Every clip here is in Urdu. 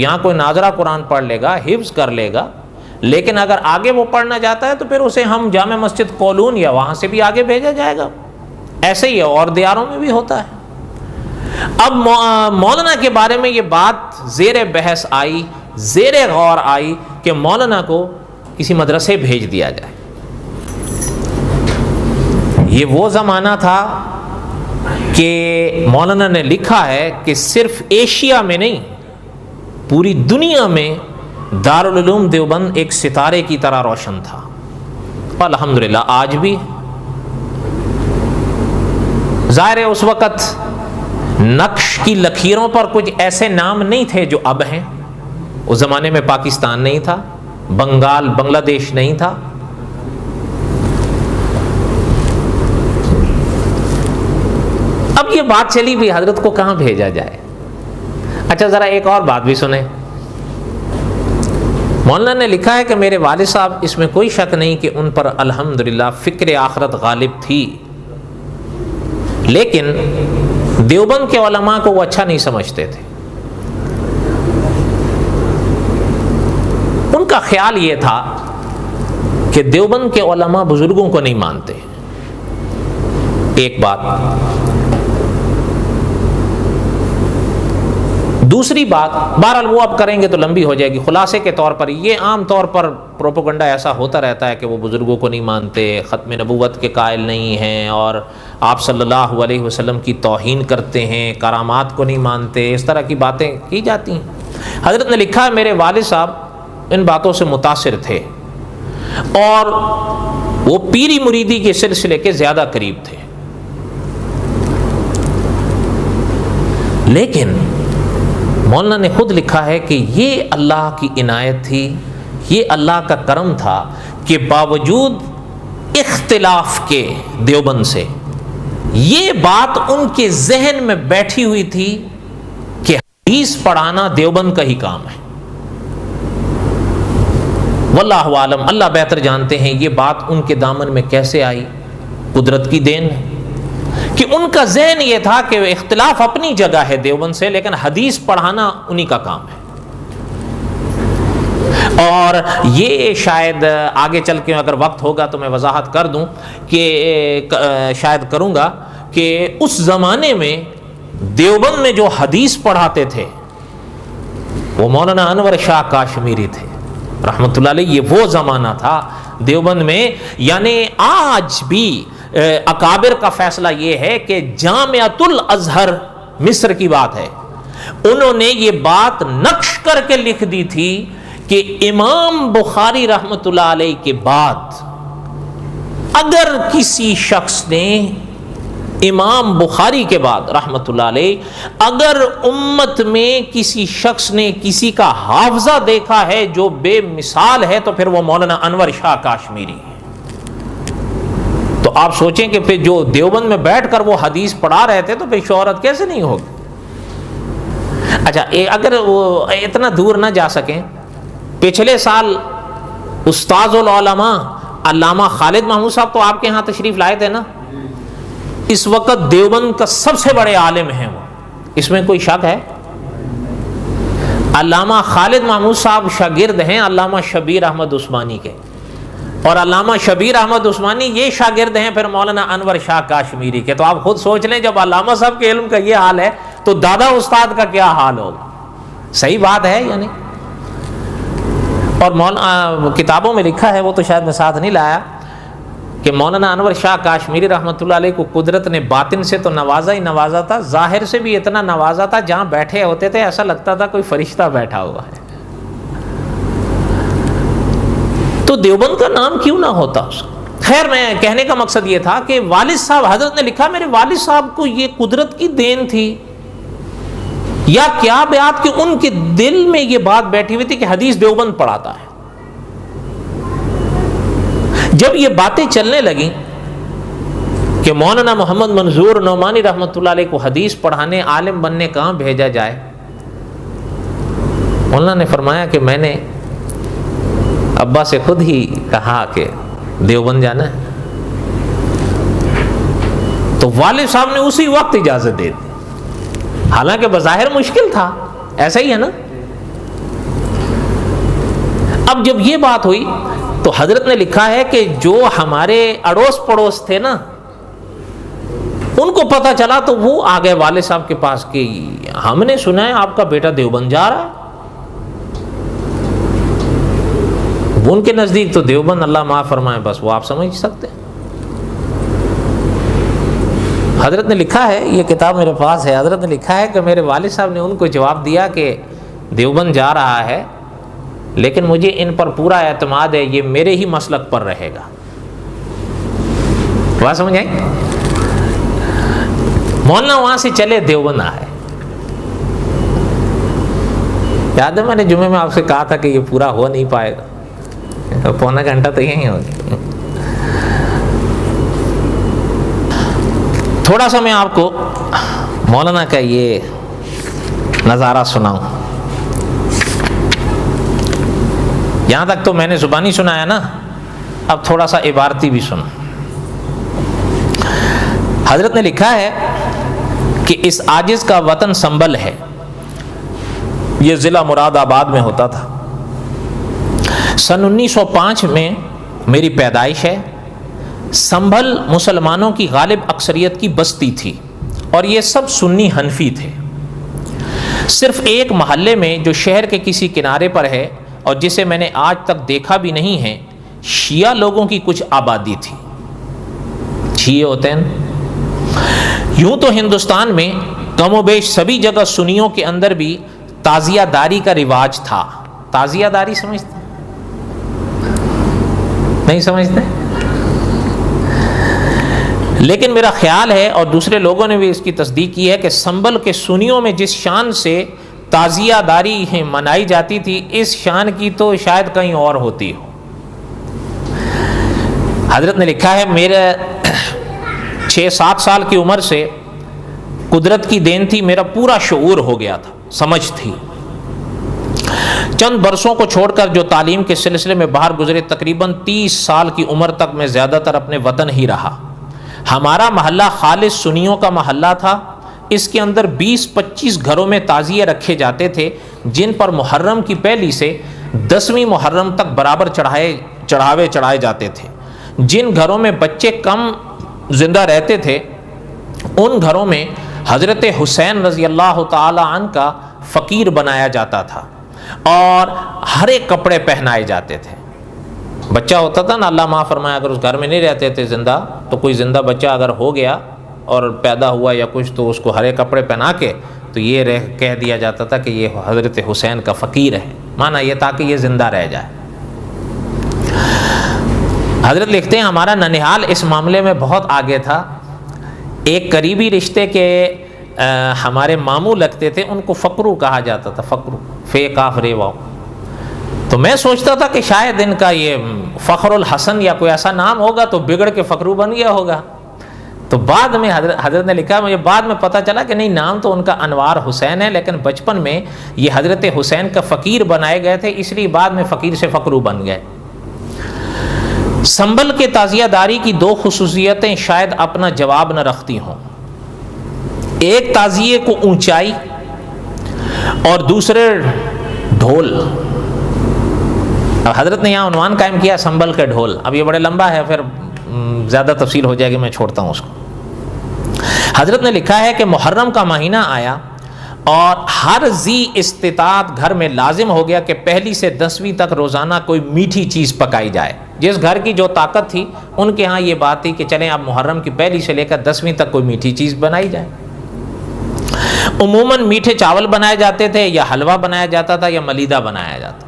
یہاں کوئی ناظرہ قرآن پڑھ لے گا، حفظ کر لے گا، لیکن اگر آگے وہ پڑھنا چاہتا ہے تو پھر اسے ہم جامع مسجد کولون یا وہاں سے بھی آگے بھیجا جائے گا۔ ایسے ہی ہے، اور دیاروں میں بھی ہوتا ہے۔ اب مولانا کے بارے میں یہ بات زیر بحث آئی، زیر غور آئی کہ مولانا کو کسی مدرسے بھیج دیا جائے۔ یہ وہ زمانہ تھا کہ مولانا نے لکھا ہے کہ صرف ایشیا میں نہیں، پوری دنیا میں دارالعلوم دیوبند ایک ستارے کی طرح روشن تھا، الحمدللہ آج بھی۔ ظاہر ہے اس وقت نقش کی لکیروں پر کچھ ایسے نام نہیں تھے جو اب ہیں۔ اس زمانے میں پاکستان نہیں تھا، بنگال، بنگلہ دیش نہیں تھا۔ اب یہ بات چلی بھی حضرت کو کہاں بھیجا جائے۔ اچھا ذرا ایک اور بات بھی سنیں۔ مولانا نے لکھا ہے کہ میرے والد صاحب، اس میں کوئی شک نہیں کہ ان پر الحمدللہ فکر آخرت غالب تھی، لیکن دیوبند کے علماء کو وہ اچھا نہیں سمجھتے تھے۔ ان کا خیال یہ تھا کہ دیوبند کے علماء بزرگوں کو نہیں مانتے۔ ایک بات۔ دوسری بات، بہرحال وہ اب کریں گے تو لمبی ہو جائے گی، خلاصے کے طور پر یہ عام طور پر پروپیگنڈا ایسا ہوتا رہتا ہے کہ وہ بزرگوں کو نہیں مانتے، ختم نبوت کے قائل نہیں ہیں، اور آپ صلی اللہ علیہ وسلم کی توہین کرتے ہیں، کرامات کو نہیں مانتے، اس طرح کی باتیں کی جاتی ہیں۔ حضرت نے لکھا ہے میرے والد صاحب ان باتوں سے متاثر تھے، اور وہ پیری مریدی کے سلسلے کے زیادہ قریب تھے، لیکن مولانا نے خود لکھا ہے کہ یہ اللہ کی عنایت تھی، یہ اللہ کا کرم تھا کہ باوجود اختلاف کے دیوبند سے یہ بات ان کے ذہن میں بیٹھی ہوئی تھی کہ حدیث پڑھانا دیوبند کا ہی کام ہے۔ واللہ عالم، اللہ بہتر جانتے ہیں یہ بات ان کے دامن میں کیسے آئی، قدرت کی دین ہے کہ ان کا ذہن یہ تھا کہ اختلاف اپنی جگہ ہے دیوبند سے، لیکن حدیث پڑھانا انہی کا کام ہے۔ اور یہ شاید آگے چل کے اگر وقت ہوگا تو میں وضاحت کر دوں کہ شاید کروں گا کہ اس زمانے میں دیوبند میں جو حدیث پڑھاتے تھے وہ مولانا انور شاہ کاشمیری تھے رحمۃ اللہ علیہ۔ یہ وہ زمانہ تھا دیوبند میں، یعنی آج بھی اکابر کا فیصلہ یہ ہے کہ جامعۃ الازہر مصر کی بات ہے، انہوں نے یہ بات نقش کر کے لکھ دی تھی کہ امام بخاری رحمۃ اللہ علیہ کے بعد اگر کسی شخص نے، امام بخاری کے بعد رحمۃ اللہ علیہ، اگر امت میں کسی شخص نے کسی کا حافظہ دیکھا ہے جو بے مثال ہے تو پھر وہ مولانا انور شاہ کاشمیری ہے۔ تو آپ سوچیں کہ پھر جو دیوبند میں بیٹھ کر وہ حدیث پڑھا رہے تھے تو پھر شہرت کیسے نہیں ہوگی۔ اچھا اگر وہ اتنا دور نہ جا سکیں، پچھلے سال استاذ العلماء علامہ خالد محمود صاحب تو آپ کے ہاں تشریف لائے تھے نا، اس وقت دیوبند کا سب سے بڑے عالم ہیں وہ، اس میں کوئی شک ہے؟ علامہ خالد محمود صاحب شاگرد ہیں علامہ شبیر احمد عثمانی کے، اور علامہ شبیر احمد عثمانی یہ شاگرد ہیں پھر مولانا انور شاہ کاشمیری کے۔ تو آپ خود سوچ لیں جب علامہ صاحب کے علم کا یہ حال ہے تو دادا استاد کا کیا حال ہوگا۔ صحیح بات ہے یعنی۔ اور کتابوں میں لکھا ہے، وہ تو شاید میں ساتھ نہیں لایا، کہ مولانا انور شاہ کاشمیری رحمۃ اللہ علیہ کو قدرت نے باطن سے تو نوازا ہی نوازا تھا، ظاہر سے بھی اتنا نوازا تھا، جہاں بیٹھے ہوتے تھے ایسا لگتا تھا کوئی فرشتہ بیٹھا ہوا ہے۔ تو دیوبند کا نام کیوں نہ ہوتا اس کا؟ خیر، میں کہنے کا مقصد یہ تھا کہ والد صاحب، حضرت نے لکھا میرے والد صاحب کو یہ قدرت کی دین تھی یا کیا بات کہ ان کے دل میں یہ بات بیٹھی ہوئی تھی کہ حدیث دیوبند پڑھاتا ہے۔ جب یہ باتیں چلنے لگیں کہ مولانا محمد منظور نعمانی رحمۃ اللہ علیہ کو حدیث پڑھانے، عالم بننے کہاں بھیجا جائے، مولانا نے فرمایا کہ میں نے ابا سے خود ہی کہا کہ دیوبند جانا ہے، تو والد صاحب نے اسی وقت اجازت دے دی، حالانکہ بظاہر مشکل تھا، ایسا ہی ہے نا، اب جب یہ بات ہوئی تو حضرت نے لکھا ہے کہ جو ہمارے اڑوس پڑوس تھے نا، ان کو پتہ چلا تو وہ آ گئے والد صاحب کے پاس کہ ہم نے سنا ہے آپ کا بیٹا دیوبند جا رہا ہے۔ وہ ان کے نزدیک تو دیوبند اللہ معاف فرمائے بس وہ آپ سمجھ سکتے ہیں۔ حضرت نے لکھا ہے، یہ کتاب میرے پاس ہے، حضرت نے لکھا ہے کہ میرے والد صاحب نے ان کو جواب دیا کہ دیوبند جا رہا ہے لیکن مجھے ان پر پورا اعتماد ہے، یہ میرے ہی مسلک پر رہے گا۔ بات سمجھ آئی؟ مولانا وہاں سے چلے دیوبند آئے۔ یاد ہے میں نے جمعے میں آپ سے کہا تھا کہ یہ پورا ہو نہیں پائے گا، پونا گھنٹہ تو یہیں ہو گیا۔ تھوڑا سا میں آپ کو مولانا کا یہ نظارہ سناؤں۔ یہاں تک تو میں نے زبانی سنایا نا، اب تھوڑا سا عبارتی بھی سنو۔ حضرت نے لکھا ہے کہ اس عاجز کا وطن سنبل ہے، یہ ضلع مراد آباد میں ہوتا تھا۔ سن 1905 میں میری پیدائش ہے۔ سنبھل مسلمانوں کی غالب اکثریت کی بستی تھی اور یہ سب سنی حنفی تھے۔ صرف ایک محلے میں جو شہر کے کسی کنارے پر ہے اور جسے میں نے آج تک دیکھا بھی نہیں ہے، شیعہ لوگوں کی کچھ آبادی تھی۔ شیعہ ہوتے ہیں، یوں تو ہندوستان میں کم و بیش سبھی جگہ سنیوں کے اندر بھی تعزیہ داری کا رواج تھا۔ تعزیہ داری سمجھتے نہیں؟ سمجھتے؟ لیکن میرا خیال ہے اور دوسرے لوگوں نے بھی اس کی تصدیق کی ہے کہ سنبل کے سنیوں میں جس شان سے تعزیہ داری منائی جاتی تھی، اس شان کی تو شاید کہیں اور ہوتی ہو۔ حضرت نے لکھا ہے میرے 6-7 سال کی عمر سے قدرت کی دین تھی، میرا پورا شعور ہو گیا تھا، سمجھ تھی۔ چند برسوں کو چھوڑ کر جو تعلیم کے سلسلے میں باہر گزرے، تقریباً 30 سال کی عمر تک میں زیادہ تر اپنے وطن ہی رہا۔ ہمارا محلہ خالص سنیوں کا محلہ تھا۔ اس کے اندر 20-25 گھروں میں تعزیے رکھے جاتے تھے، جن پر محرم کی پہلی سے 10ویں محرم تک برابر چڑھاوے چڑھائے جاتے تھے۔ جن گھروں میں بچے کم زندہ رہتے تھے، ان گھروں میں حضرت حسین رضی اللہ تعالی عنہ کا فقیر بنایا جاتا تھا اور ہرے کپڑے پہنائے جاتے تھے۔ بچہ ہوتا تھا نا، اللہ معاف فرمائے، اگر اس گھر میں نہیں رہتے تھے زندہ، تو کوئی زندہ بچہ اگر ہو گیا اور پیدا ہوا یا کچھ، تو اس کو ہرے کپڑے پہنا کے تو یہ کہہ دیا جاتا تھا کہ یہ حضرت حسین کا فقیر ہے، مانا یہ تاکہ یہ زندہ رہ جائے۔ حضرت لکھتے ہیں ہمارا ننہال اس معاملے میں بہت آگے تھا۔ ایک قریبی رشتے کے ہمارے ماموں لگتے تھے، ان کو فقرو کہا جاتا تھا، فقرو، فے کاف رے واو۔ تو میں سوچتا تھا کہ شاید ان کا یہ فخر الحسن یا کوئی ایسا نام ہوگا تو بگڑ کے فقرو بن گیا ہوگا۔ تو بعد میں حضرت نے لکھا، مجھے بعد میں پتہ چلا کہ نہیں، نام تو ان کا انوار حسین ہے، لیکن بچپن میں یہ حضرت حسین کا فقیر بنائے گئے تھے، اس لیے بعد میں فقیر سے فقرو بن گئے۔ سنبل کے تعزیہ داری کی 2 خصوصیتیں شاید اپنا جواب نہ رکھتی ہوں۔ ایک تعزیے کو اونچائی اور دوسرے ڈھول۔ اب حضرت نے یہاں عنوان قائم کیا سنبل کے ڈھول۔ اب یہ بڑے لمبا ہے، پھر زیادہ تفصیل ہو جائے گی، میں چھوڑتا ہوں اس کو۔ حضرت نے لکھا ہے کہ محرم کا مہینہ آیا اور ہر ذی استطاعت گھر میں لازم ہو گیا کہ پہلی سے 10ویں تک روزانہ کوئی میٹھی چیز پکائی جائے۔ جس گھر کی جو طاقت تھی، ان کے ہاں یہ بات تھی کہ چلیں اب محرم کی پہلی سے لے کر 10ویں تک کوئی میٹھی چیز بنائی جائے۔ عموماً میٹھے چاول بنائے جاتے تھے، یا حلوہ بنایا جاتا تھا، یا ملیدہ بنایا جاتا۔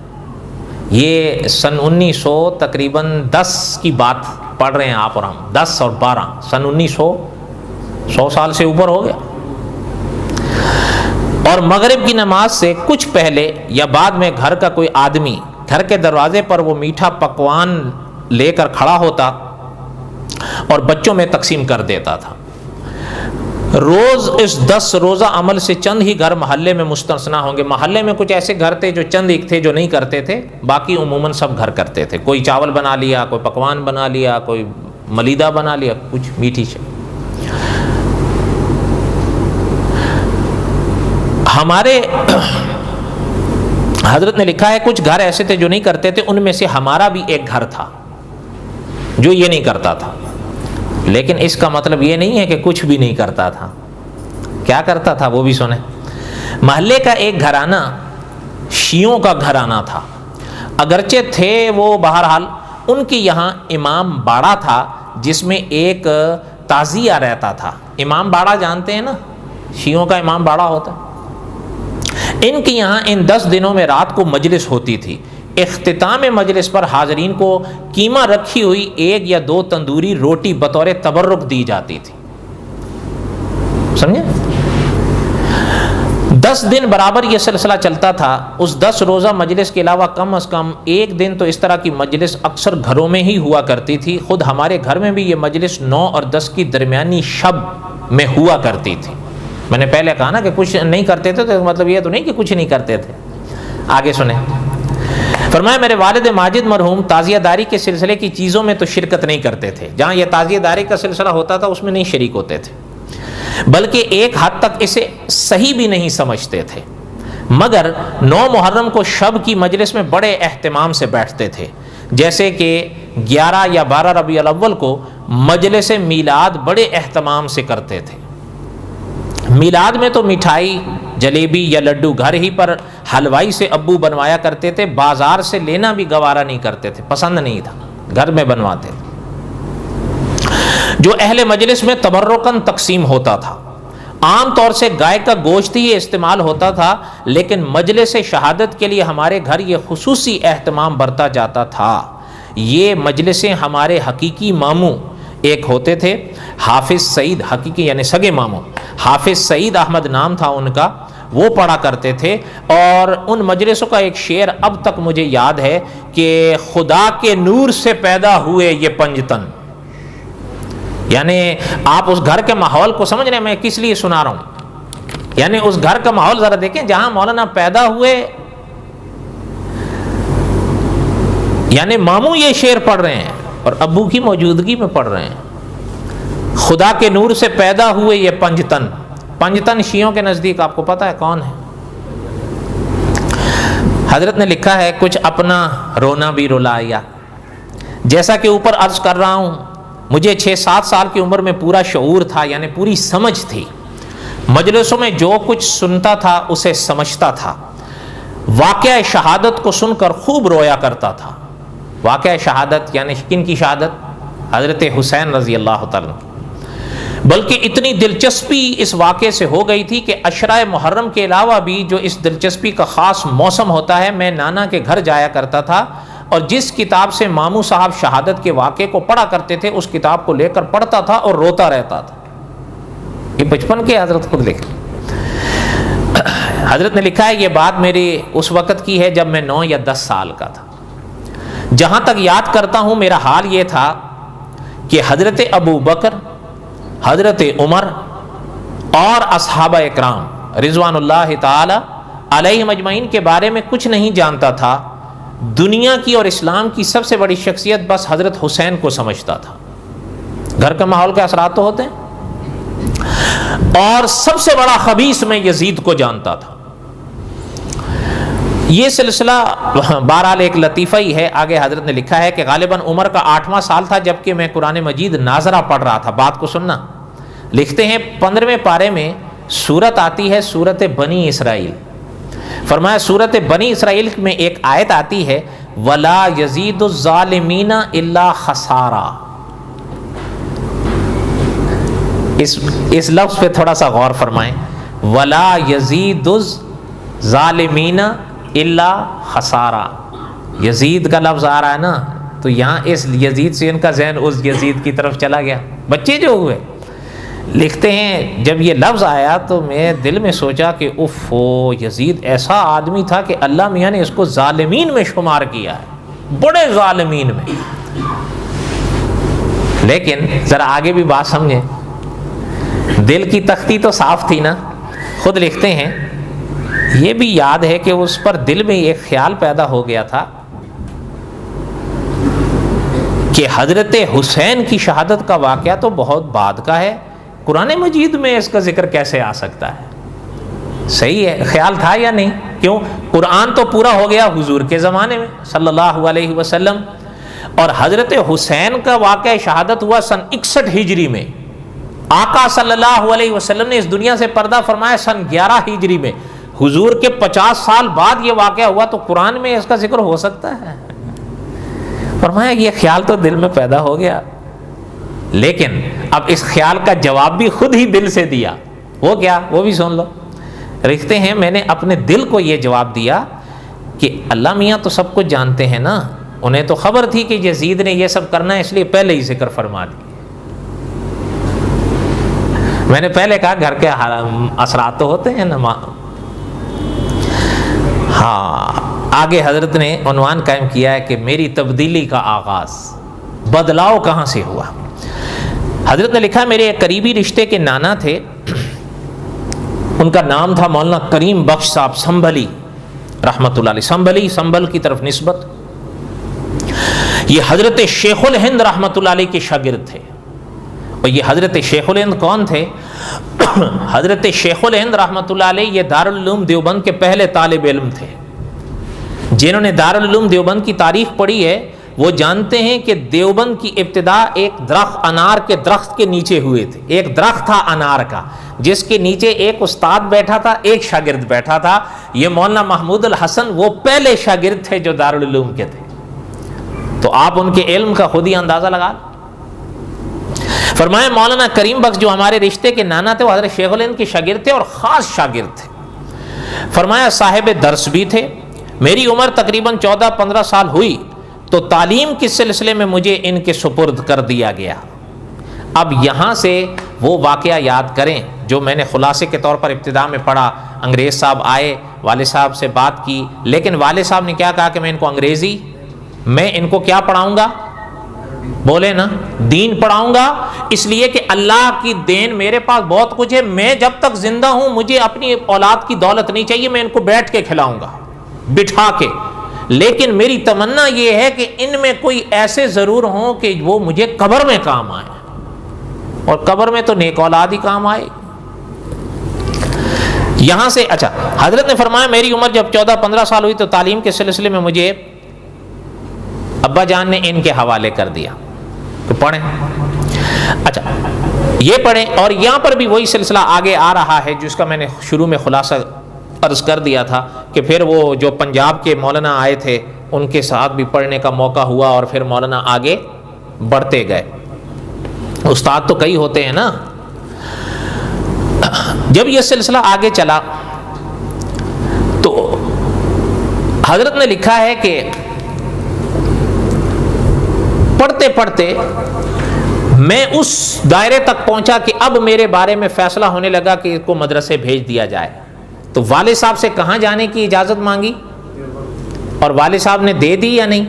یہ سن 1900 تقریباً 10 کی بات پڑھ رہے ہیں آپ اور ہم، 10 اور 12، سن 1900، 100 سال سے اوپر ہو گیا۔ اور مغرب کی نماز سے کچھ پہلے یا بعد میں گھر کا کوئی آدمی گھر کے دروازے پر وہ میٹھا پکوان لے کر کھڑا ہوتا اور بچوں میں تقسیم کر دیتا تھا۔ روز اس 10 روزہ عمل سے چند ہی گھر محلے میں مستثنا ہوں گے۔ محلے میں کچھ ایسے گھر تھے جو چند ایک تھے جو نہیں کرتے تھے، باقی عموماً سب گھر کرتے تھے۔ کوئی چاول بنا لیا، کوئی پکوان بنا لیا، کوئی ملیدہ بنا لیا، کچھ میٹھی سے۔ حضرت نے لکھا ہے کچھ گھر ایسے تھے جو نہیں کرتے تھے، ان میں سے ہمارا بھی ایک گھر تھا جو یہ نہیں کرتا تھا، لیکن اس کا مطلب یہ نہیں ہے کہ کچھ بھی نہیں کرتا تھا۔ کیا کرتا تھا وہ بھی سنیں۔ محلے کا ایک گھرانہ شیعوں کا گھرانہ تھا، اگرچہ تھے وہ بہرحال، ان کے یہاں امام باڑہ تھا جس میں ایک تعزیہ رہتا تھا۔ امام باڑہ جانتے ہیں نا، شیعوں کا امام باڑہ ہوتا ہے۔ ان کے یہاں ان 10 دنوں میں رات کو مجلس ہوتی تھی۔ اختتام مجلس پر حاضرین کو قیمہ رکھی ہوئی 1 یا 2 تندوری روٹی بطور تبرک دی جاتی تھی، سمجھے؟ 10 دن برابر یہ سلسلہ چلتا تھا۔ اس 10 روزہ مجلس کے علاوہ کم از کم 1 دن تو اس طرح کی مجلس اکثر گھروں میں ہی ہوا کرتی تھی۔ خود ہمارے گھر میں بھی یہ مجلس 9 اور 10 کی درمیانی شب میں ہوا کرتی تھی۔ میں نے پہلے کہا نا کہ کچھ نہیں کرتے تھے، تو مطلب یہ تو نہیں کہ کچھ نہیں کرتے تھے۔ آگے سنیں، فرمایا میرے والد ماجد مرحوم تعزیہ داری کے سلسلے کی چیزوں میں تو شرکت نہیں کرتے تھے، جہاں یہ تعزیہ داری کا سلسلہ ہوتا تھا اس میں نہیں شریک ہوتے تھے، بلکہ ایک حد تک اسے صحیح بھی نہیں سمجھتے تھے، مگر 9 محرم کو شب کی مجلس میں بڑے اہتمام سے بیٹھتے تھے، جیسے کہ 11 یا 12 ربیع الاول کو مجلس میلاد بڑے اہتمام سے کرتے تھے۔ میلاد میں تو مٹھائی، جلیبی یا لڈو گھر ہی پر حلوائی سے ابو بنوایا کرتے تھے، بازار سے لینا بھی گوارا نہیں کرتے تھے، پسند نہیں تھا، گھر میں بنواتے تھے، جو اہل مجلس میں تبرکاً تقسیم ہوتا تھا۔ عام طور سے گائے کا گوشت ہی استعمال ہوتا تھا، لیکن مجلس شہادت کے لیے ہمارے گھر یہ خصوصی اہتمام برتا جاتا تھا۔ یہ مجلسیں ہمارے حقیقی ماموں ایک ہوتے تھے، حافظ سعید، حقیقی یعنی سگے ماموں، حافظ سعید احمد نام تھا ان کا، وہ پڑھا کرتے تھے۔ اور ان مجلسوں کا ایک شعر اب تک مجھے یاد ہے کہ خدا کے نور سے پیدا ہوئے یہ پنجتن، یعنی آپ اس گھر کے ماحول کو سمجھ رہے ہیں میں کس لیے سنا رہا ہوں، یعنی اس گھر کا ماحول ذرا دیکھیں جہاں مولانا پیدا ہوئے، یعنی ماموں یہ شعر پڑھ رہے ہیں اور ابو کی موجودگی میں پڑھ رہے ہیں، خدا کے نور سے پیدا ہوئے یہ پنجتن۔ پنجتن شیعوں کے نزدیک آپ کو پتہ ہے کون ہے؟ حضرت نے لکھا ہے کچھ اپنا رونا بھی رلایا، جیسا کہ اوپر عرض کر رہا ہوں، مجھے 6-7 سال کی عمر میں پورا شعور تھا، یعنی پوری سمجھ تھی، مجلسوں میں جو کچھ سنتا تھا اسے سمجھتا تھا، واقعہ شہادت کو سن کر خوب رویا کرتا تھا۔ واقعہ شہادت یعنی کن کی شہادت؟ حضرت حسین رضی اللہ تعالیٰ، بلکہ اتنی دلچسپی اس واقعے سے ہو گئی تھی کہ عشرہ محرم کے علاوہ بھی جو اس دلچسپی کا خاص موسم ہوتا ہے، میں نانا کے گھر جایا کرتا تھا اور جس کتاب سے ماموں صاحب شہادت کے واقعے کو پڑھا کرتے تھے اس کتاب کو لے کر پڑھتا تھا اور روتا رہتا تھا۔ یہ بچپن کے حضرت خود لکھے۔ حضرت نے لکھا ہے یہ بات میری اس وقت کی ہے جب میں 9 یا 10 سال کا تھا۔ جہاں تک یاد کرتا ہوں میرا حال یہ تھا کہ حضرت ابو بکر، حضرت عمر اور اصحابہ اکرام رضوان اللہ تعالی علیہم اجمعین کے بارے میں کچھ نہیں جانتا تھا۔ دنیا کی اور اسلام کی سب سے بڑی شخصیت بس حضرت حسین کو سمجھتا تھا۔ گھر کا ماحول کے اثرات تو ہوتے ہیں۔ اور سب سے بڑا خبیث میں یزید کو جانتا تھا۔ یہ سلسلہ بہرحال ایک لطیفہ ہی ہے۔ آگے حضرت نے لکھا ہے کہ غالباً عمر کا 8واں سال تھا جبکہ میں قرآن مجید ناظرہ پڑھ رہا تھا۔ بات کو سننا، لکھتے ہیں 15ویں پارے میں سورت آتی ہے، سورت بنی اسرائیل۔ فرمایا سورت بنی اسرائیل میں ایک آیت آتی ہے وَلَا يَزِيدُ الظَّالِمِينَ إِلَّا خَسَارًا۔ اس لفظ پہ تھوڑا سا غور فرمائیں، وَلَا يَزِيدُ الظَّالِمِينَ إِلَّا خَسَارًا۔ یزید کا لفظ آ رہا ہے نا، تو یہاں اس یزید سے ان کا ذہن اس یزید کی طرف چلا گیا، بچے جو ہوئے۔ لکھتے ہیں جب یہ لفظ آیا تو میں دل میں سوچا کہ اوفو، یزید ایسا آدمی تھا کہ اللہ میاں نے اس کو ظالمین میں شمار کیا ہے، بڑے ظالمین میں۔ لیکن ذرا آگے بھی بات سمجھیں، دل کی تختی تو صاف تھی نا۔ خود لکھتے ہیں یہ بھی یاد ہے کہ اس پر دل میں ایک خیال پیدا ہو گیا تھا کہ حضرت حسین کی شہادت کا واقعہ تو بہت بعد کا ہے، قرآن مجید میں اس کا ذکر کیسے آ سکتا ہے؟ صحیح ہے، خیال تھا یا نہیں؟ کیوں؟ قرآن تو پورا ہو گیا حضور کے زمانے میں صلی اللہ علیہ وسلم، اور حضرت حسین کا واقعہ شہادت ہوا سن 61 ہجری میں، آقا صلی اللہ علیہ وسلم نے اس دنیا سے پردہ فرمایا سن 11 ہجری میں، حضور کے 50 سال بعد یہ واقعہ ہوا، تو قرآن میں اس کا ذکر ہو سکتا ہے؟ فرمایا یہ خیال تو دل میں پیدا ہو گیا، لیکن اب اس خیال کا جواب بھی خود ہی دل سے دیا۔ وہ کیا؟ وہ بھی سن لو۔ لکھتے ہیں میں نے اپنے دل کو یہ جواب دیا کہ اللہ میاں تو سب کچھ جانتے ہیں نا، انہیں تو خبر تھی کہ یزید نے یہ سب کرنا ہے، اس لیے پہلے ہی ذکر فرما دی۔ میں نے پہلے کہا گھر کے اثرات تو ہوتے ہیں نا۔ ہاں، آگے حضرت نے عنوان قائم کیا ہے کہ میری تبدیلی کا آغاز، بدلاؤ کہاں سے ہوا؟ حضرت نے لکھا میرے ایک قریبی رشتے کے نانا تھے، ان کا نام تھا مولانا کریم بخش صاحب سنبھلی رحمۃ اللہ علیہ، سنبھل کی طرف نسبت۔ یہ حضرت شیخ الہند رحمۃ اللہ علیہ کے شاگرد تھے۔ اور یہ حضرت شیخ الہند کون تھے؟ حضرت شیخ الہند رحمۃ اللہ علیہ یہ دارالعلوم دیوبند کے پہلے طالب علم تھے۔ جنہوں نے دارالعلوم دیوبند کی تاریخ پڑھی ہے وہ جانتے ہیں کہ دیوبند کی ابتدا ایک درخت، انار کے درخت کے نیچے ہوئے تھے۔ ایک درخت تھا انار کا، جس کے نیچے ایک استاد بیٹھا تھا، ایک شاگرد بیٹھا تھا۔ یہ مولانا محمود الحسن وہ پہلے شاگرد تھے جو دارالعلوم کے تھے۔ تو آپ ان کے علم کا خود ہی اندازہ لگا لیں۔ فرمایا مولانا کریم بخش جو ہمارے رشتے کے نانا تھے وہ حضرت شیخ الہند کے شاگرد تھے اور خاص شاگرد تھے۔ فرمایا صاحب درس بھی تھے۔ میری عمر تقریباً 14-15 سال ہوئی تو تعلیم کے سلسلے میں مجھے ان کے سپرد کر دیا گیا۔ اب یہاں سے وہ واقعہ یاد کریں جو میں نے خلاصے کے طور پر ابتدا میں پڑھا۔ انگریز صاحب آئے، والد صاحب سے بات کی، لیکن والد صاحب نے کیا کہا کہ میں ان کو انگریزی، میں ان کو کیا پڑھاؤں گا؟ بولے نا، دین پڑھاؤں گا، اس لیے کہ اللہ کی دین میرے پاس بہت کچھ ہے، میں جب تک زندہ ہوں مجھے اپنی اولاد کی دولت نہیں چاہیے، میں ان کو بیٹھ کے کھلاؤں گا، بٹھا کے، لیکن میری تمنا یہ ہے کہ ان میں کوئی ایسے ضرور ہوں کہ وہ مجھے قبر میں کام آئے، اور قبر میں تو نیک اولاد ہی کام آئے۔ یہاں سے اچھا، حضرت نے فرمایا میری عمر جب 14-15 سال ہوئی تو تعلیم کے سلسلے میں مجھے ابا جان نے ان کے حوالے کر دیا کہ پڑھیں۔ اچھا، یہ پڑھیں، اور یہاں پر بھی وہی سلسلہ آگے آ رہا ہے جس کا میں نے شروع میں خلاصہ عرض کر دیا تھا کہ پھر وہ جو پنجاب کے مولانا آئے تھے ان کے ساتھ بھی پڑھنے کا موقع ہوا، اور پھر مولانا آگے بڑھتے گئے۔ استاد تو کئی ہوتے ہیں نا۔ جب یہ سلسلہ آگے چلا تو حضرت نے لکھا ہے کہ پڑھتے پڑھتے میں اس دائرے تک پہنچا کہ اب میرے بارے میں فیصلہ ہونے لگا کہ اس کو مدرسے بھیج دیا جائے۔ تو والد صاحب سے کہاں جانے کی اجازت مانگی، اور والد صاحب نے دے دی یا نہیں؟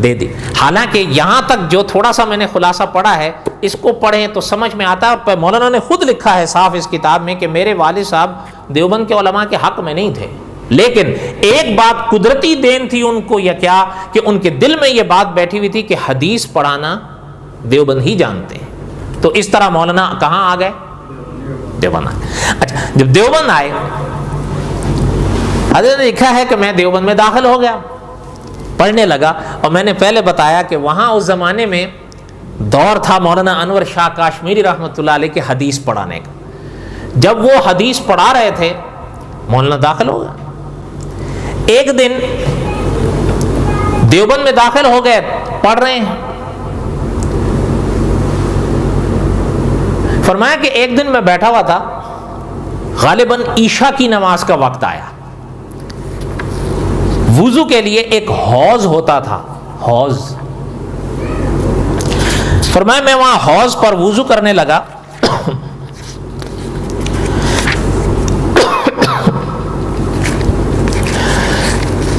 دے دی۔ حالانکہ یہاں تک جو تھوڑا سا میں نے خلاصہ پڑھا ہے اس کو پڑھیں تو سمجھ میں آتا ہے، اور مولانا نے خود لکھا ہے صاف اس کتاب میں کہ میرے والد صاحب دیوبند کے علماء کے حق میں نہیں تھے، لیکن ایک بات قدرتی دین تھی ان کو، یا کیا کہ ان کے دل میں یہ بات بیٹھی ہوئی تھی کہ حدیث پڑھانا دیوبند ہی جانتے ہیں۔ تو اس طرح مولانا کہاں آ گئے؟ دیوبند آئے۔ اچھا، جب دیوبند آئے حضرت نے لکھا ہے کہ میں دیوبند میں داخل ہو گیا، پڑھنے لگا، اور میں نے پہلے بتایا کہ وہاں اس زمانے میں دور تھا مولانا انور شاہ کاشمیری رحمۃ اللہ علیہ کے حدیث پڑھانے کا۔ جب وہ حدیث پڑھا رہے تھے مولانا داخل ہو گیا۔ ایک دن دیوبند میں داخل ہو گئے، پڑھ رہے ہیں، فرمایا کہ ایک دن میں بیٹھا ہوا تھا، غالباً عشاء کی نماز کا وقت آیا، وضو کے لیے ایک حوض ہوتا تھا، حوض، فرمایا میں وہاں حوض پر وضو کرنے لگا،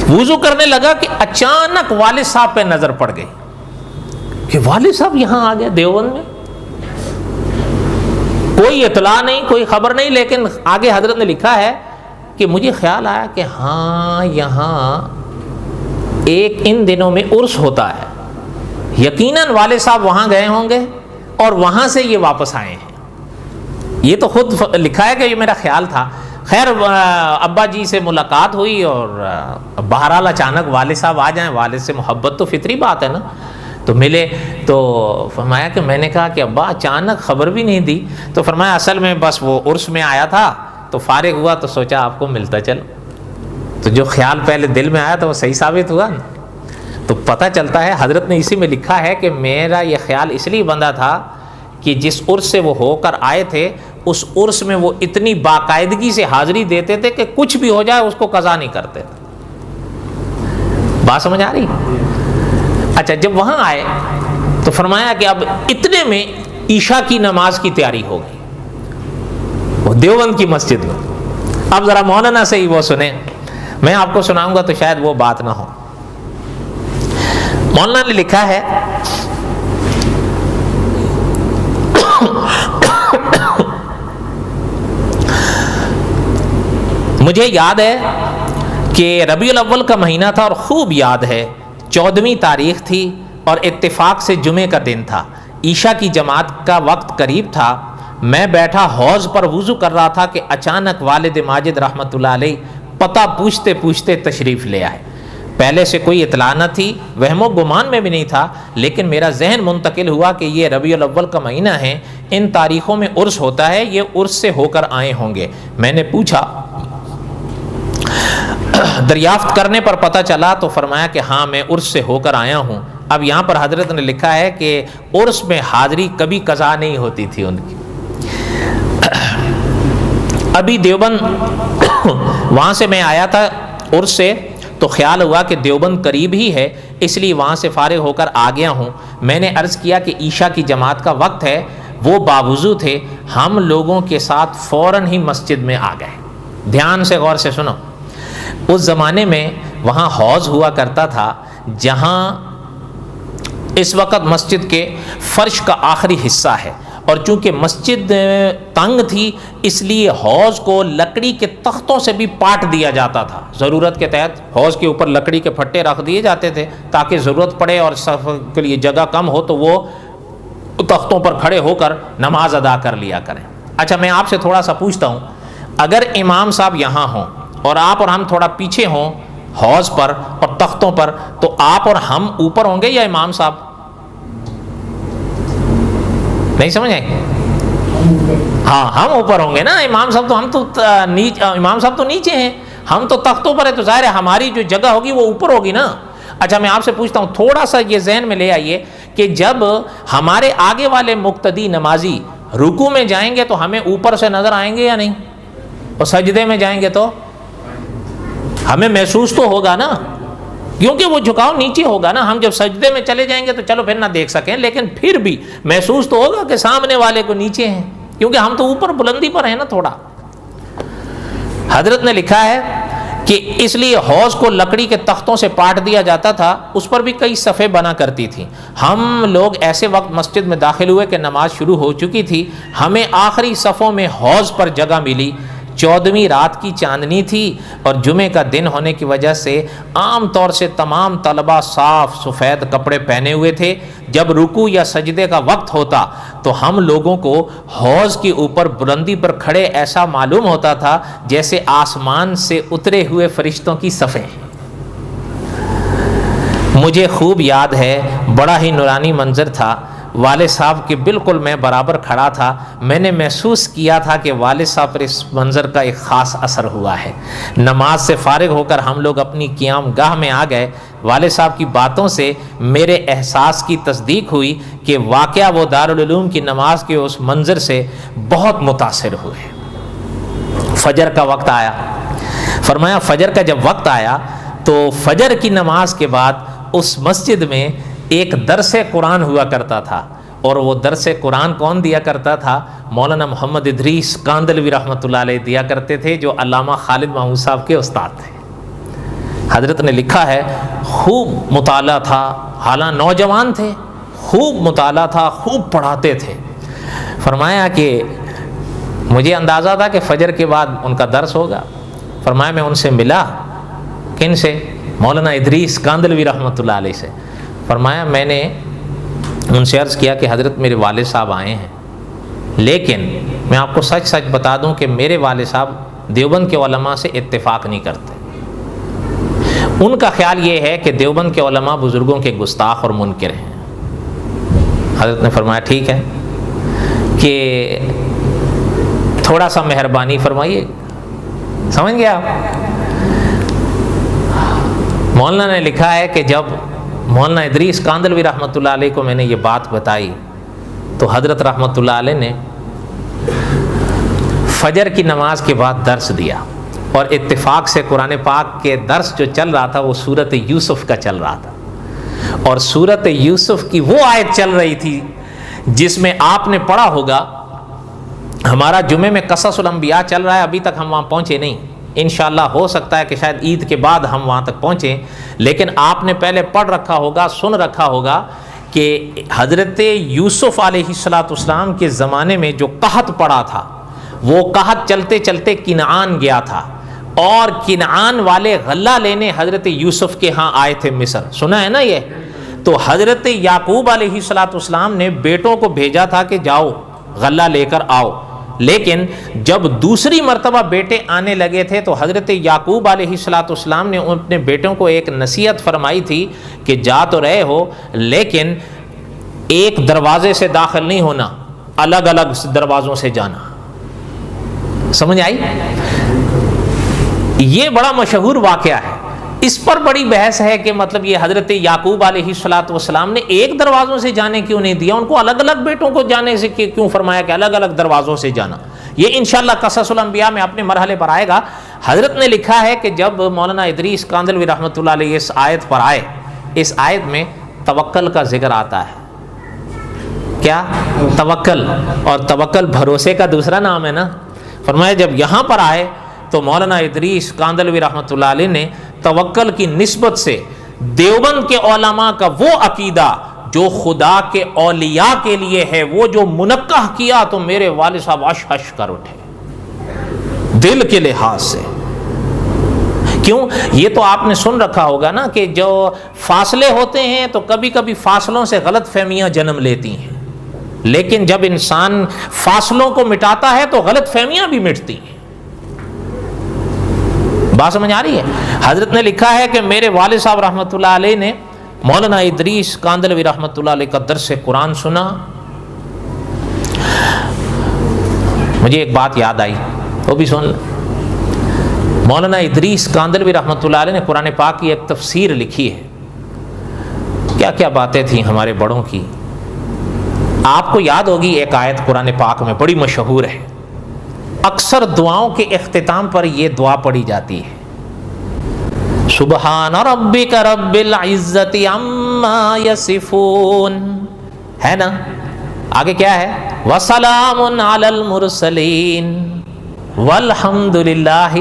وضو کرنے لگا کہ اچانک والد صاحب پہ نظر پڑ گئی کہ والد صاحب یہاں آ گئے دیوبند میں، کوئی اطلاع نہیں، کوئی خبر نہیں، لیکن آگے حضرت نے لکھا ہے کہ مجھے خیال آیا کہ ہاں یہاں ایک ان دنوں میں عرس ہوتا ہے، یقیناً والد صاحب وہاں گئے ہوں گے اور وہاں سے یہ واپس آئے ہیں۔ یہ تو خود لکھا ہے کہ یہ میرا خیال تھا۔ خیر ابا جی سے ملاقات ہوئی اور بہرحال اچانک والد صاحب آ جائیں، والد سے محبت تو فطری بات ہے نا، تو ملے تو فرمایا کہ میں نے کہا کہ ابا اچانک خبر بھی نہیں دی، تو فرمایا اصل میں بس وہ عرس میں آیا تھا تو فارغ ہوا تو سوچا آپ کو ملتا چلو، تو جو خیال پہلے دل میں آیا تو وہ صحیح ثابت ہوا نا۔ تو پتہ چلتا ہے حضرت نے اسی میں لکھا ہے کہ میرا یہ خیال اس لیے بندہ تھا کہ جس عرس سے وہ ہو کر آئے تھے اس عرس میں وہ اتنی باقاعدگی سے حاضری دیتے تھے کہ کچھ بھی ہو جائے اس کو قضا نہیں کرتے۔ بات سمجھ آ رہی؟ اچھا جب وہاں آئے تو فرمایا کہ اب اتنے میں عشاء کی نماز کی تیاری ہو گئی، وہ دیوبند کی مسجد میں۔ اب ذرا مولانا سے ہی وہ سنیں، میں آپ کو سناؤں گا تو شاید وہ بات نہ ہو۔ مولانا نے لکھا ہے مجھے یاد ہے کہ ربیع الاول کا مہینہ تھا اور خوب یاد ہے 14ویں تاریخ تھی اور اتفاق سے جمعے کا دن تھا، عشاء کی جماعت کا وقت قریب تھا، میں بیٹھا حوض پر وضو کر رہا تھا کہ اچانک والد ماجد رحمۃ اللہ علیہ پتہ پوچھتے پوچھتے تشریف لے آئے۔ پہلے سے کوئی اطلاع نہ تھی، وہم و گمان میں بھی نہیں تھا، لیکن میرا ذہن منتقل ہوا کہ یہ ربیع الاول کا مہینہ ہے، ان تاریخوں میں عرس ہوتا ہے، یہ عرس سے ہو کر آئے ہوں گے۔ میں نے پوچھا، دریافت کرنے پر پتہ چلا تو فرمایا کہ ہاں میں عرس سے ہو کر آیا ہوں۔ اب یہاں پر حضرت نے لکھا ہے کہ عرس میں حاضری کبھی قضا نہیں ہوتی تھی ان کی۔ ابھی دیوبند وہاں سے میں آیا تھا عرس سے تو خیال ہوا کہ دیوبند قریب ہی ہے، اس لیے وہاں سے فارغ ہو کر آ گیا ہوں۔ میں نے عرض کیا کہ عشاء کی جماعت کا وقت ہے، وہ باوضو تھے، ہم لوگوں کے ساتھ فوراً ہی مسجد میں آ گئے۔ دھیان سے غور سے سنو، اس زمانے میں وہاں حوض ہوا کرتا تھا جہاں اس وقت مسجد کے فرش کا آخری حصہ ہے، اور چونکہ مسجد تنگ تھی اس لیے حوض کو لکڑی کے تختوں سے بھی پاٹ دیا جاتا تھا۔ ضرورت کے تحت حوض کے اوپر لکڑی کے پھٹے رکھ دیے جاتے تھے تاکہ ضرورت پڑے اور صف کے لیے جگہ کم ہو تو وہ تختوں پر کھڑے ہو کر نماز ادا کر لیا کریں۔ اچھا میں آپ سے تھوڑا سا پوچھتا ہوں، اگر امام صاحب یہاں ہوں اور آپ اور ہم تھوڑا پیچھے ہوں حوض پر اور تختوں پر، تو آپ اور ہم اوپر ہوں گے یا امام صاحب؟ نہیں سمجھ آئے؟ ہاں ہم اوپر ہوں گے نا، امام صاحب تو نیچے ہیں، ہم تو تختوں پر ہے، تو ظاہر ہے ہماری جو جگہ ہوگی وہ اوپر ہوگی نا۔ اچھا میں آپ سے پوچھتا ہوں، تھوڑا سا یہ ذہن میں لے آئیے کہ جب ہمارے آگے والے مقتدی نمازی رکوع میں جائیں گے تو ہمیں اوپر سے نظر آئیں گے یا نہیں؟ اور سجدے میں جائیں گے تو ہمیں محسوس تو ہوگا نا، کیونکہ وہ جھکاؤ نیچے ہوگا نا۔ ہم جب سجدے میں چلے جائیں گے تو چلو پھر نہ دیکھ سکیں، لیکن پھر بھی محسوس تو ہوگا کہ سامنے والے کو نیچے ہیں، کیونکہ ہم تو اوپر بلندی پر ہیں نا تھوڑا۔ حضرت نے لکھا ہے کہ اس لیے حوض کو لکڑی کے تختوں سے پاٹ دیا جاتا تھا، اس پر بھی کئی صفیں بنا کرتی تھیں۔ ہم لوگ ایسے وقت مسجد میں داخل ہوئے کہ نماز شروع ہو چکی تھی، ہمیں آخری صفوں میں حوض پر جگہ ملی۔ 14ویں رات کی چاندنی تھی اور جمعے کا دن ہونے کی وجہ سے عام طور سے تمام طلبہ صاف سفید کپڑے پہنے ہوئے تھے۔ جب رکوع یا سجدے کا وقت ہوتا تو ہم لوگوں کو حوض کے اوپر بلندی پر کھڑے ایسا معلوم ہوتا تھا جیسے آسمان سے اترے ہوئے فرشتوں کی صفیں۔ مجھے خوب یاد ہے، بڑا ہی نورانی منظر تھا، والد صاحب کے بالکل میں برابر کھڑا تھا۔ میں نے محسوس کیا تھا کہ والد صاحب پر اس منظر کا ایک خاص اثر ہوا ہے۔ نماز سے فارغ ہو کر ہم لوگ اپنی قیام گاہ میں آ گئے۔ والد صاحب کی باتوں سے میرے احساس کی تصدیق ہوئی کہ واقعہ وہ دارالعلوم کی نماز کے اس منظر سے بہت متاثر ہوئے۔ فجر کا وقت آیا، فرمایا فجر کا جب وقت آیا تو فجر کی نماز کے بعد اس مسجد میں ایک درس قرآن ہوا کرتا تھا، اور وہ درس قرآن کون دیا کرتا تھا؟ مولانا محمد ادریس کاندلوی رحمۃ اللہ علیہ دیا کرتے تھے، جو علامہ خالد محمود صاحب کے استاد تھے۔ حضرت نے لکھا ہے خوب مطالعہ تھا، حالانکہ نوجوان تھے، خوب مطالعہ تھا، خوب پڑھاتے تھے۔ فرمایا کہ مجھے اندازہ تھا کہ فجر کے بعد ان کا درس ہوگا۔ فرمایا میں ان سے ملا، کن سے؟ مولانا ادریس کاندلوی رحمۃ اللہ علیہ سے۔ فرمایا میں نے ان سے عرض کیا کہ حضرت میرے والد صاحب آئے ہیں، لیکن میں آپ کو سچ سچ بتا دوں کہ میرے والد صاحب دیوبند کے علماء سے اتفاق نہیں کرتے۔ ان کا خیال یہ ہے کہ دیوبند کے علماء بزرگوں کے گستاخ اور منکر ہیں۔ حضرت نے فرمایا ٹھیک ہے کہ تھوڑا سا مہربانی فرمائیے، سمجھ گیا آپ؟ مولانا نے لکھا ہے کہ جب مولانا ادریس کاندلوی رحمۃ اللہ علیہ کو میں نے یہ بات بتائی تو حضرت رحمۃ اللہ علیہ نے فجر کی نماز کے بعد درس دیا، اور اتفاق سے قرآن پاک کے درس جو چل رہا تھا وہ سورۃ یوسف کا چل رہا تھا، اور سورۃ یوسف کی وہ آیت چل رہی تھی جس میں آپ نے پڑھا ہوگا، ہمارا جمعے میں قصص الانبیاء چل رہا ہے، ابھی تک ہم وہاں پہنچے نہیں، انشاءاللہ ہو سکتا ہے کہ شاید عید کے بعد ہم وہاں تک پہنچیں، لیکن آپ نے پہلے پڑھ رکھا ہوگا، سن رکھا ہوگا کہ حضرت یوسف علیہ السلام کے زمانے میں جو قحط پڑا تھا، وہ قحط چلتے چلتے کنعان گیا تھا، اور کنعان والے غلہ لینے حضرت یوسف کے ہاں آئے تھے مصر، سنا ہے نا یہ؟ تو حضرت یعقوب علیہ السلام نے بیٹوں کو بھیجا تھا کہ جاؤ غلہ لے کر آؤ، لیکن جب دوسری مرتبہ بیٹے آنے لگے تھے تو حضرت یعقوب علیہ السلام نے اپنے بیٹوں کو ایک نصیحت فرمائی تھی کہ جا تو رہے ہو لیکن ایک دروازے سے داخل نہیں ہونا، الگ الگ دروازوں سے جانا۔ سمجھ آئی؟ یہ بڑا مشہور واقعہ ہے، اس پر بڑی بحث ہے کہ مطلب یہ حضرت یعقوب علیہ السلام نے ایک دروازوں سے جانے کیوں نہیں دیا، ان کو الگ الگ بیٹوں کو جانے سے کیوں فرمایا کہ الگ الگ دروازوں سے جانا؟ یہ انشاءاللہ قصص الانبیاء میں اپنے مرحلے پر آئے گا۔ حضرت نے لکھا ہے کہ جب مولانا ادریس کاندلوی رحمۃ اللہ علیہ اس آیت پر آئے، اس آیت میں توکل کا ذکر آتا ہے۔ کیا؟ توکل، اور توکل بھروسے کا دوسرا نام ہے نا۔ فرمایا جب یہاں پر آئے تو مولانا ادریس کاندلوی رحمۃ اللہ علیہ نے توکل کی نسبت سے دیوبند کے علماء کا وہ عقیدہ جو خدا کے اولیاء کے لیے ہے وہ جو منقح کیا تو میرے والد صاحب ہش ہش کر اٹھے دل کے لحاظ سے۔ کیوں؟ یہ تو آپ نے سن رکھا ہوگا نا کہ جو فاصلے ہوتے ہیں تو کبھی کبھی فاصلوں سے غلط فہمیاں جنم لیتی ہیں، لیکن جب انسان فاصلوں کو مٹاتا ہے تو غلط فہمیاں بھی مٹتی ہیں۔ بات سمجھ آ رہی ہے؟ حضرت نے لکھا ہے کہ میرے والد صاحب رحمۃ اللہ علیہ نے مولانا ادریس کاندلوی رحمۃ اللہ علیہ کا درس قرآن سنا۔ مجھے ایک بات یاد آئی، وہ بھی سن لیں۔ مولانا ادریس کاندلوی رحمۃ اللہ علیہ نے قرآن پاک کی ایک تفسیر لکھی ہے، کیا کیا باتیں تھیں ہمارے بڑوں کی۔ آپ کو یاد ہوگی ایک آیت قرآن پاک میں بڑی مشہور ہے، اکثر دعاؤں کے اختتام پر یہ دعا پڑھی جاتی ہے، سبحان ربک رب العزت عما یصفون، ہے نا؟ آگے کیا ہے؟ وسلام علی المرسلین والحمد للہ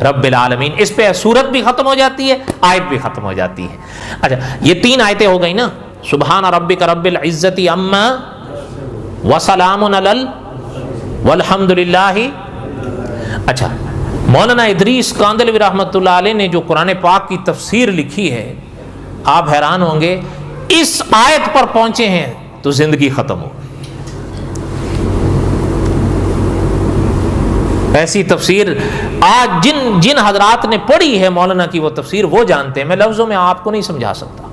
رب العالمین۔ اس پہ سورت بھی ختم ہو جاتی ہے، آیت بھی ختم ہو جاتی ہے۔ اچھا یہ تین آیتیں ہو گئی نا، سبحان ربک رب العزت عما وسلام علی والحمد للہ۔ اچھا مولانا ادریس کاندلوی رحمۃ اللہ علیہ نے جو قرآن پاک کی تفسیر لکھی ہے، آپ حیران ہوں گے، اس آیت پر پہنچے ہیں تو زندگی ختم ہو۔ ایسی تفسیر آج جن حضرات نے پڑھی ہے مولانا کی وہ تفسیر وہ جانتے ہیں، میں لفظوں میں آپ کو نہیں سمجھا سکتا،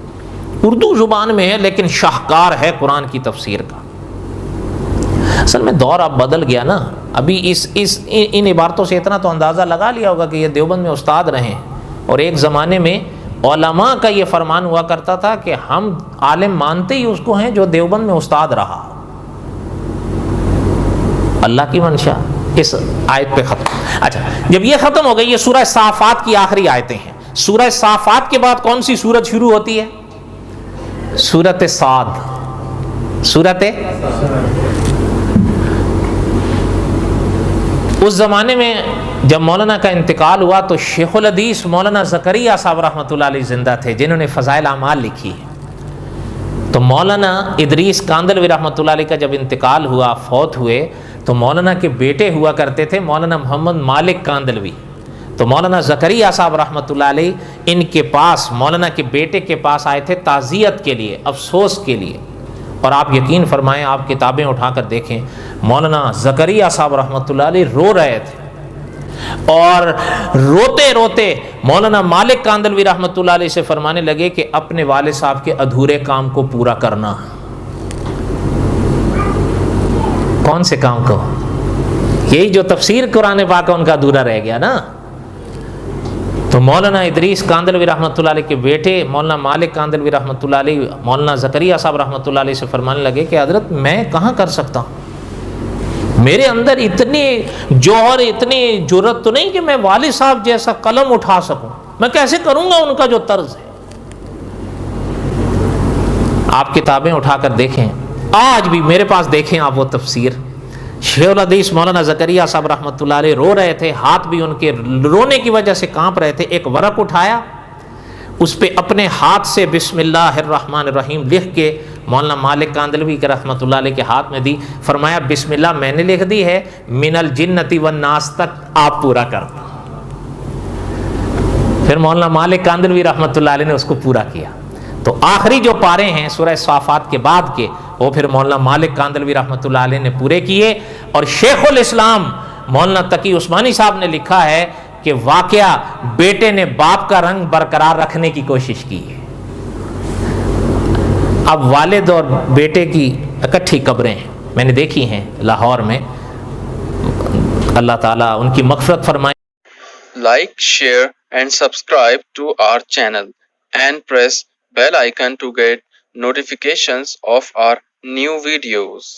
اردو زبان میں ہے لیکن شاہکار ہے قرآن کی تفسیر کا۔ اصل میں دور اب بدل گیا نا، ابھی ان عبارتوں سے اتنا تو اندازہ لگا لیا ہوگا کہ یہ دیوبند میں استاد رہے، اور ایک زمانے میں علماء کا یہ فرمان ہوا کرتا تھا کہ ہم عالم مانتے ہی اس کو ہیں جو دیوبند میں استاد رہا۔ اللہ کی منشا اس آیت پہ ختم۔ اچھا جب یہ ختم ہو گئی، یہ سورہ صافات کی آخری آیتیں ہیں۔ سورہ صافات کے بعد کون سی سورت شروع ہوتی ہے؟ سورت صاد۔ سورت اس زمانے میں جب مولانا کا انتقال ہوا تو شیخ الحدیث مولانا زکریا صاحب رحمۃ اللہ علیہ زندہ تھے جنہوں نے فضائل اعمال لکھی ہے۔ تو مولانا ادریس کاندلوی رحمۃ اللہ علیہ کا جب انتقال ہوا، فوت ہوئے، تو مولانا کے بیٹے ہوا کرتے تھے مولانا محمد مالک کاندلوی، تو مولانا زکریا صاحب رحمۃ اللہ علیہ ان کے پاس، مولانا کے بیٹے کے پاس آئے تھے تعزیت کے لیے، افسوس کے لیے۔ اور آپ یقین فرمائیں، آپ کتابیں اٹھا کر دیکھیں، مولانا زکریا صاحب رحمۃ اللہ علیہ رو رہے تھے، اور روتے روتے مولانا مالک کاندلوی رحمۃ اللہ علیہ سے فرمانے لگے کہ اپنے والد صاحب کے ادھورے کام کو پورا کرنا. کون سے کام کو؟ یہی جو تفسیر قرآن پاک کا ان کا ادھورا رہ گیا نا. تو مولانا ادریس کاندلوی رحمۃ اللہ علیہ کے بیٹے مولانا مالک کاندلوی رحمۃ اللہ علیہ مولانا زکریا صاحب رحمۃ اللہ علیہ سے فرمانے لگے کہ حضرت میں کہاں کر سکتا ہوں، میرے اندر اتنی جوہر اتنی جرت تو نہیں کہ میں والد صاحب جیسا قلم اٹھا سکوں. میں کیسے کروں گا ان کا جو طرز ہے. آپ کتابیں اٹھا کر دیکھیں، آج بھی میرے پاس دیکھیں آپ وہ تفسیر. شیخ الحدیث مولانا زکریا صاحب رحمۃ اللہ علیہ رو رہے تھے، ہاتھ بھی ان کے رونے کی وجہ سے کانپ رہے تھے. ایک ورق اٹھایا، اس پہ اپنے ہاتھ سے بسم اللہ الرحمن الرحیم لکھ کے مولانا مالک کاندلوی کے رحمۃ اللہ علیہ کے ہاتھ میں دی. فرمایا بسم اللہ میں نے لکھ دی ہے، من الجنتی والناس تک آپ پورا کر دو. پھر مولانا مالک کاندلوی رحمۃ اللہ علیہ نے اس کو پورا کیا. تو آخری جو پارے ہیں سورہ صافات کے بعد کے، وہ پھر مولانا مالک کاندلوی رحمۃ اللہ علیہ نے پورے کیے. اور شیخ الاسلام مولانا تقی عثمانی صاحب نے لکھا ہے کہ واقعہ بیٹے نے باپ کا رنگ برقرار رکھنے کی کوشش کی ہے. اب والد اور بیٹے کی اکٹھی قبریں ہیں، میں نے دیکھی ہیں لاہور میں. اللہ تعالیٰ ان کی مغفرت فرمائے. Like, share and subscribe to our channel and press bell icon to get notifications of our new videos.